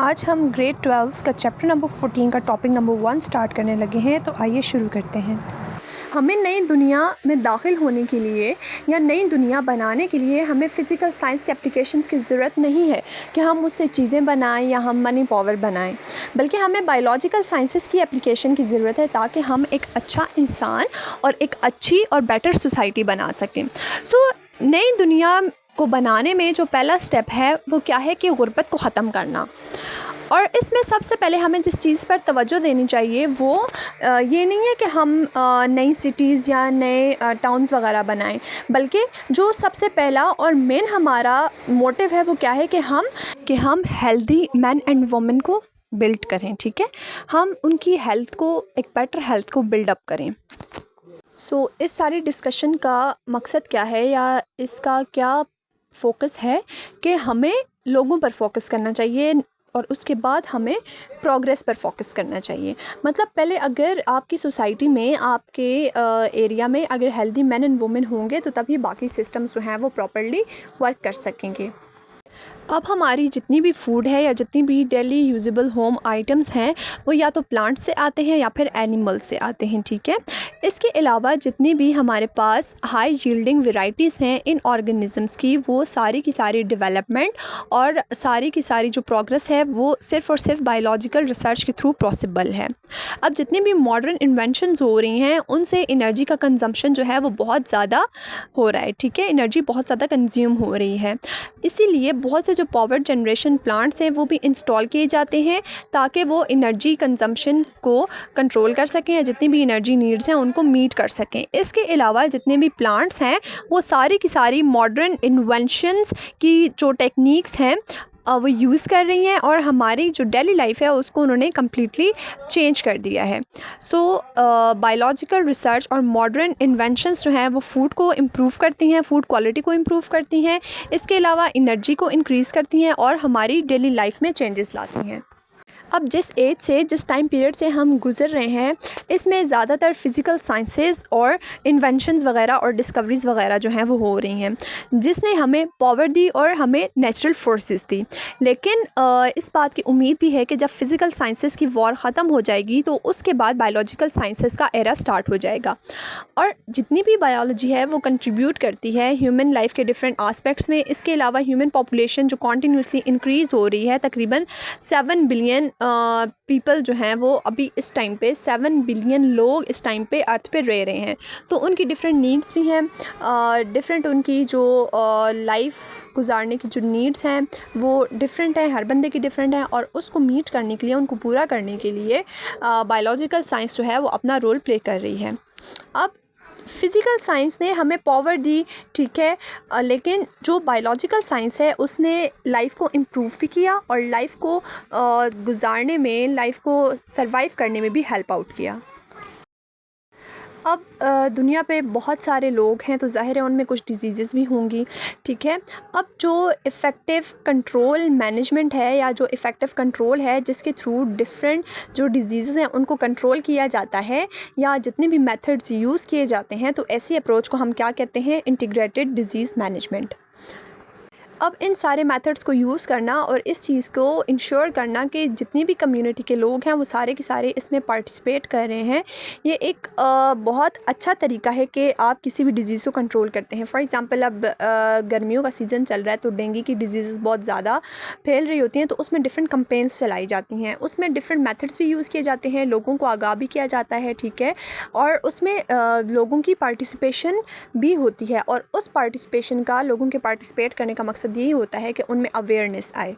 आज हम ग्रेड 12 का चैप्टर नंबर 14 का टॉपिक नंबर 1 स्टार्ट करने लगे हैं। तो आइए शुरू करते हैं। हमें नई दुनिया में दाखिल होने के लिए या नई दुनिया बनाने के लिए हमें फ़िज़िकल साइंस के एप्लीकेशंस की ज़रूरत नहीं है कि हम उससे चीज़ें बनाएं या हम मनी पावर बनाएं, बल्कि हमें बायोलॉजिकल साइंसेस की एप्लीकेशन की ज़रूरत है ताकि हम एक अच्छा इंसान और एक अच्छी और बेटर सोसाइटी बना सकें। नई दुनिया को बनाने में जो पहला स्टेप है वो क्या है कि गुर्बत को ख़त्म करना। और इसमें सबसे पहले हमें जिस चीज़ पर तवज्जो देनी चाहिए वो ये नहीं है कि हम नई सिटीज़ या नए टाउन्स वगैरह बनाएं, बल्कि जो सबसे पहला और मेन हमारा मोटिव है वो क्या है कि हम हेल्दी मैन एंड वुमेन को बिल्ड करें। ठीक है, हम उनकी हेल्थ को, एक बेटर हेल्थ को बिल्डअप करें। इस सारी डिस्कशन का मकसद क्या है या इसका क्या फ़ोकस है कि हमें लोगों पर फोकस करना चाहिए और उसके बाद हमें प्रोग्रेस पर फोकस करना चाहिए। मतलब पहले अगर आपकी सोसाइटी में, आपके एरिया में अगर हेल्दी मैन एंड वुमेन होंगे तो तभी बाकी सिस्टम्स जो हैं वो प्रॉपर्ली वर्क कर सकेंगे। अब हमारी जितनी भी फूड है या जितनी भी डेली यूजेबल होम आइटम्स हैं वो या तो प्लांट से आते हैं या फिर एनिमल से आते हैं। ठीक है, इसके अलावा जितनी भी हमारे पास हाई यील्डिंग वेराइटीज़ हैं इन ऑर्गेनिज़म्स की, वो सारी की सारी डेवलपमेंट और सारी की सारी जो प्रोग्रेस है वो सिर्फ़ और सिर्फ बायोलॉजिकल रिसर्च के थ्रू पॉसिबल है। अब जितनी भी मॉडर्न इन्वेंशंस हो रही हैं उनसे एनर्जी का कंजम्पशन जो है वो बहुत ज़्यादा हो रहा है। ठीक है, एनर्जी बहुत ज़्यादा कंज्यूम हो रही है, इसीलिए बहुत से जो पावर जनरेशन प्लांट्स हैं वो भी इंस्टॉल किए जाते हैं ताकि वो एनर्जी कंजम्पशन को कंट्रोल कर सकें या जितनी भी एनर्जी नीड्स हैं उनको मीट कर सकें। इसके अलावा जितने भी प्लांट्स हैं वो सारी की सारी मॉडर्न इन्वेंशंस की जो टेक्निक्स हैं वो यूज़ कर रही हैं और हमारी जो डेली लाइफ है उसको उन्होंने कम्प्लीटली चेंज कर दिया है। बायोलॉजिकल रिसर्च और मॉडर्न इन्वेंशंस जो हैं वो फूड को इम्प्रूव करती हैं, फूड क्वालिटी को इम्प्रूव करती हैं, इसके अलावा एनर्जी को इंक्रीज़ करती हैं और हमारी डेली लाइफ में चेंजेस लाती हैं। अब जिस एज से, जिस टाइम पीरियड से हम गुज़र रहे हैं, इसमें ज़्यादातर फ़िज़िकल साइंसेस और इन्वेंशंस वगैरह और डिस्कवरीज़ वगैरह जो हैं वो हो रही हैं, जिसने हमें पावर दी और हमें नेचुरल फोर्सेस दी। लेकिन इस बात की उम्मीद भी है कि जब फ़िज़िकल साइंसेस की वॉर ख़त्म हो जाएगी तो उसके बाद बायोलॉजिकल साइंसेस का एरा स्टार्ट हो जाएगा। और जितनी भी बायोलॉजी है वो कंट्रीब्यूट करती है ह्यूमन लाइफ के डिफरेंट आस्पेक्ट्स में। इसके अलावा ह्यूमन पॉपुलेशन जो कॉन्टीन्यूसली इंक्रीज़ हो रही है, तकरीबन 7 बिलियन पीपल जो हैं वो अभी इस टाइम पे 7 बिलियन लोग इस टाइम पे अर्थ पे रह रहे हैं, तो उनकी डिफरेंट नीड्स भी हैं, डिफरेंट उनकी जो लाइफ गुजारने की जो नीड्स हैं वो डिफरेंट है, हर बंदे की डिफरेंट है, और उसको मीट करने के लिए, उनको पूरा करने के लिए बायोलॉजिकल साइंस जो है वो अपना रोल प्ले कर रही है। अब फ़िज़िकल साइंस ने हमें पावर दी, ठीक है, लेकिन जो बायोलॉजिकल साइंस है उसने लाइफ को इम्प्रूव भी किया और लाइफ को गुजारने में, लाइफ को सरवाइव करने में भी हेल्प आउट किया। अब दुनिया पे बहुत सारे लोग हैं तो ज़ाहिर है उनमें कुछ डिजीज़ेस भी होंगी। ठीक है, अब जो इफ़ेक्टिव कंट्रोल मैनेजमेंट है या जो इफ़ेक्टिव कंट्रोल है जिसके थ्रू डिफरेंट जो डिजीज़ेस हैं उनको कंट्रोल किया जाता है या जितने भी मेथड्स यूज़ किए जाते हैं, तो ऐसी अप्रोच को हम क्या कहते हैं? Integrated disease management. अब इन सारे मेथड्स को यूज़ करना और इस चीज़ को इंश्योर करना कि जितनी भी कम्युनिटी के लोग हैं वो सारे के सारे इसमें पार्टिसिपेट कर रहे हैं, ये एक बहुत अच्छा तरीका है कि आप किसी भी डिज़ीज़ को कंट्रोल करते हैं। फॉर एग्ज़ाम्पल अब गर्मियों का सीज़न चल रहा है तो डेंगू की डिजीज़ बहुत ज़्यादा फैल रही होती हैं, तो उसमें डिफरेंट कैंपेन्स चलाई जाती हैं, उसमें डिफरेंट मेथड्स भी यूज़ किए जाते हैं, लोगों को आगाह भी किया जाता है। ठीक है, और उसमें लोगों की पार्टिसिपेशन भी होती है और उस पार्टिसिपेशन का, लोगों के पार्टिसिपेट करने का मकसद यही होता है कि उनमें अवेयरनेस आए।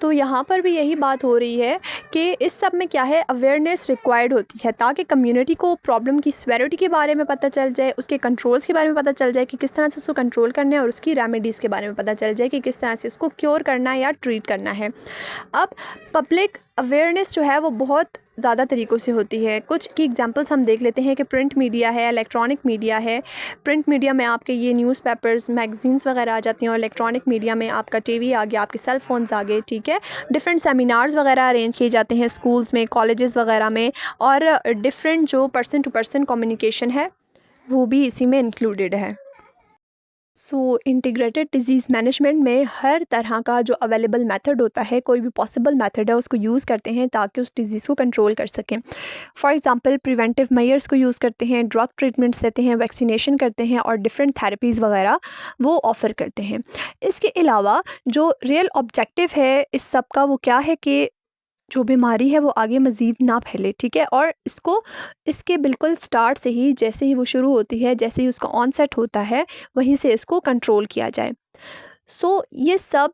तो यहाँ पर भी यही बात हो रही है कि इस सब में क्या है, अवेयरनेस रिक्वायर्ड होती है ताकि कम्युनिटी को प्रॉब्लम की सेवेरिटी के बारे में पता चल जाए, उसके कंट्रोल्स के बारे में पता चल जाए कि किस तरह से उसको कंट्रोल करना है, और उसकी रेमेडीज़ के बारे में पता चल जाए कि किस तरह से उसको क्योर करना है या ट्रीट करना है। अब पब्लिक अवेयरनेस जो है वो बहुत ज़्यादा तरीक़ों से होती है। कुछ की एग्जांपल्स हम देख लेते हैं कि प्रिंट मीडिया है, इलेक्ट्रॉनिक मीडिया है। प्रिंट मीडिया में आपके ये न्यूज़पेपर्स, मैगज़ीन्स वगैरह आ जाती हैं, और इलेक्ट्रॉनिक मीडिया में आपका टीवी आ गया, आपके सेल फ़ोन्स आ गए। ठीक है, डिफरेंट सेमिनार्स वगैरह अरेंज किए जाते हैं स्कूल्स में, कॉलेजेस वगैरह में, और डिफरेंट जो पर्सन टू पर्सन कम्युनिकेशन है वो भी इसी में इंक्लूडेड है। सो इंटीग्रेटेड डिजीज़ मैनेजमेंट में हर तरह का जो अवेलेबल मेथड होता है, कोई भी पॉसिबल मेथड है उसको यूज़ करते हैं ताकि उस डिज़ीज़ को कंट्रोल कर सकें। फॉर एग्ज़ाम्पल प्रिवेंटिव मेजर्स को यूज़ करते हैं, ड्रग ट्रीटमेंट्स देते हैं, वैक्सीनेशन करते हैं और डिफरेंट थेरेपीज़ वगैरह वो ऑफ़र करते हैं। इसके अलावा जो रियल ऑब्जेक्टिव है इस सब का वो क्या है कि जो बीमारी है वो आगे मज़ीद ना फैले, ठीक है? और इसको इसके बिल्कुल स्टार्ट से ही, जैसे ही वो शुरू होती है, जैसे ही उसका ऑनसेट होता है, वहीं से इसको कंट्रोल किया जाए। सो ये सब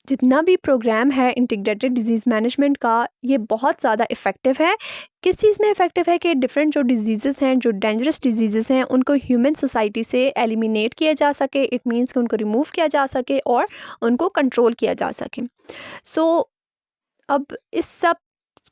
जितना भी प्रोग्राम है इंटीग्रेटेड डिजीज़ मैनेजमेंट का, ये बहुत ज़्यादा इफ़ेक्टिव है। किस चीज़ में इफ़ेक्टिव है कि डिफरेंट जो डिजीज़ेज़ हैं, जो डेंजरस डिजीज़ेज़ हैं, उनको ह्यूमन सोसाइटी से एलिमिनेट किया जा सके। इट मीन्स कि उनको रिमूव किया जा सके और उनको कंट्रोल किया जा सके। सो अब इस सब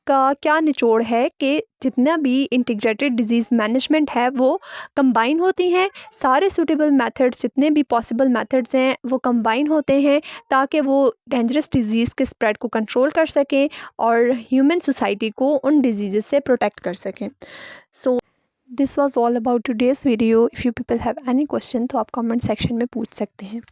का क्या निचोड़ है कि जितना भी इंटीग्रेटेड डिजीज़ मैनेजमेंट है वो कंबाइन होती हैं, सारे सूटेबल मेथड्स जितने भी पॉसिबल मेथड्स हैं वो कंबाइन होते हैं ताकि वो डेंजरस डिजीज़ के स्प्रेड को कंट्रोल कर सकें और ह्यूमन सोसाइटी को उन डिजीज़ से प्रोटेक्ट कर सकें। So this was all about today's video. If you people have any question तो आप कमेंट सेक्शन में पूछ सकते हैं।